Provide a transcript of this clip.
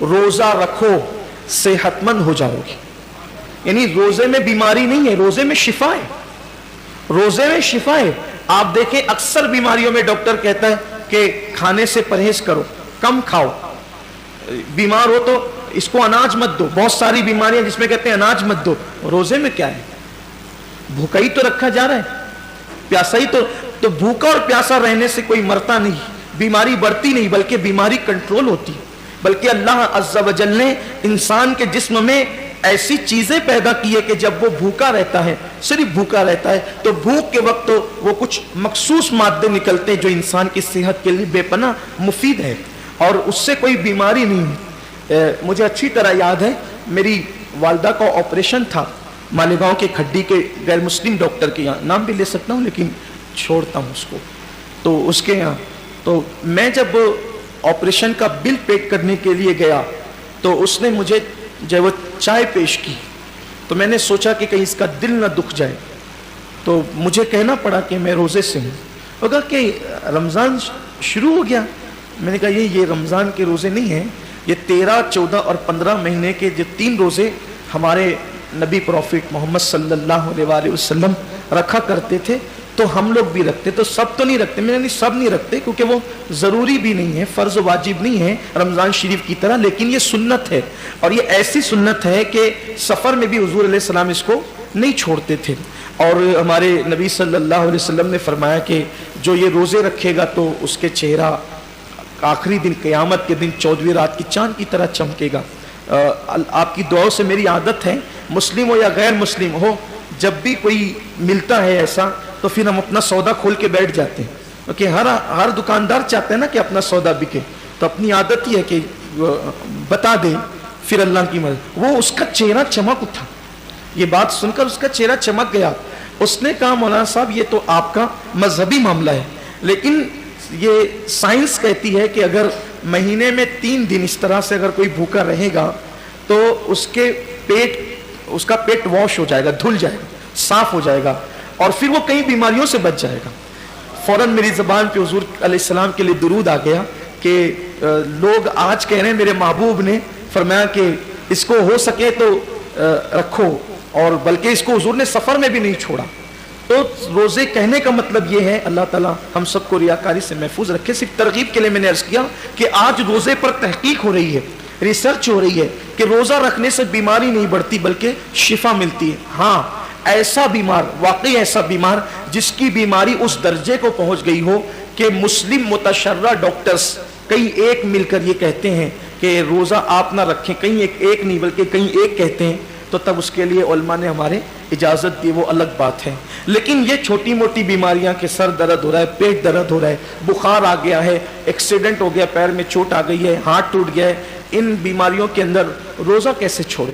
روزہ رکھو صحتمند ہو جاؤ گے. یعنی روزے میں بیماری نہیں ہے, روزے میں شفا ہے, روزے میں شفا ہے. آپ دیکھیں اکثر بیماریوں میں ڈاکٹر کہتا ہے کہ کھانے سے پرہیز کرو, کم کھاؤ, بیمار ہو تو اس کو اناج مت دو. بہت ساری بیماریاں جس میں کہتے ہیں اناج مت دو. روزے میں کیا ہے؟ بھوکا ہی تو رکھا جا رہا ہے, پیاسا ہی تو بھوکا اور پیاسا رہنے سے کوئی مرتا نہیں, بیماری بڑھتی نہیں, بلکہ بیماری کنٹرول ہوتی. بلکہ اللہ عز و جل نے انسان کے جسم میں ایسی چیزیں پیدا کی ہے کہ جب وہ بھوکا رہتا ہے, صرف بھوکا رہتا ہے, تو بھوک کے وقت تو وہ کچھ مخصوص مادے نکلتے ہیں جو انسان کی صحت کے لیے بے پناہ مفید ہے, اور اس سے کوئی بیماری نہیں ہے. مجھے اچھی طرح یاد ہے, میری والدہ کا آپریشن تھا مالیگاؤں کے کھڈی کے غیر مسلم ڈاکٹر کے یہاں, نام بھی لے سکتا ہوں لیکن چھوڑتا ہوں اس کو, تو اس کے یہاں. تو میں جب آپریشن کا بل پیڈ کرنے کے لیے گیا تو اس نے مجھے جب وہ چائے پیش کی تو میں نے سوچا کہ کہیں اس کا دل نہ دکھ جائے, تو مجھے کہنا پڑا کہ میں روزے سے ہوں. وہ کہا کہ رمضان شروع ہو گیا. میں نے کہا یہ رمضان کے روزے نہیں ہیں, یہ 13, 14 اور 15 مہینے کے جو 3 روزے ہمارے نبی پروفٹ محمد صلی اللہ علیہ وآلہ وسلم رکھا کرتے تھے تو ہم لوگ بھی رکھتے. تو سب تو نہیں رکھتے, میں نے سب نہیں رکھتے کیونکہ وہ ضروری بھی نہیں ہے, فرض و واجب نہیں ہے رمضان شریف کی طرح, لیکن یہ سنت ہے, اور یہ ایسی سنت ہے کہ سفر میں بھی حضور علیہ السلام اس کو نہیں چھوڑتے تھے. اور ہمارے نبی صلی اللہ علیہ وسلم نے فرمایا کہ جو یہ روزے رکھے گا تو اس کے چہرہ آخری دن قیامت کے دن 14ویں رات کی چاند کی طرح چمکے گا. آپ کی دعاؤں سے میری عادت ہے, مسلم ہو یا غیر مسلم ہو, جب بھی کوئی ملتا ہے ایسا تو پھر ہم اپنا سودا کھول کے بیٹھ جاتے ہیں, کیونکہ ہر دکاندار چاہتے ہیں نا کہ اپنا سودا بکے. تو اپنی عادت ہی ہے کہ بتا دیں, پھر اللہ کی مدد. وہ اس کا چہرہ چمک اٹھا, یہ بات سن کر اس کا چہرہ چمک گیا. اس نے کہا مولانا صاحب یہ تو آپ کا مذہبی معاملہ ہے, لیکن یہ سائنس کہتی ہے کہ اگر مہینے میں 3 دن اس طرح سے اگر کوئی بھوکا رہے گا تو اس کا پیٹ واش ہو جائے گا, دھل جائے گا, صاف ہو جائے گا, اور پھر وہ کئی بیماریوں سے بچ جائے گا. فوراً میری زبان پہ حضور علیہ السلام کے لیے درود آ گیا کہ لوگ آج کہہ رہے ہیں میرے محبوب نے فرمایا کہ اس کو ہو سکے تو رکھو, اور بلکہ اس کو حضور نے سفر میں بھی نہیں چھوڑا. تو روزے کہنے کا مطلب یہ ہے, اللہ تعالیٰ ہم سب کو ریاکاری سے محفوظ رکھے. صرف ترغیب کے لیے میں نے عرض کیا کہ آج روزے پر تحقیق ہو رہی ہے, ریسرچ ہو رہی ہے کہ روزہ رکھنے سے بیماری نہیں بڑھتی بلکہ شفا ملتی ہے. ہاں ایسا بیمار, واقعی ایسا بیمار جس کی بیماری اس درجے کو پہنچ گئی ہو کہ مسلم متشرع ڈاکٹرز کئی ایک مل کر یہ کہتے ہیں کہ روزہ آپ نہ رکھیں, کہیں ایک نہیں بلکہ کہیں ایک کہتے ہیں, تو تب اس کے لیے علماء نے ہمارے اجازت دی, وہ الگ بات ہے. لیکن یہ چھوٹی موٹی بیماریاں کہ سر درد ہو رہا ہے, پیٹ درد ہو رہا ہے, بخار آ گیا ہے, ایکسیڈنٹ ہو گیا, پیر میں چوٹ آ گئی ہے, ہاتھ ٹوٹ گیا ہے, ان بیماریوں کے اندر روزہ کیسے چھوڑے؟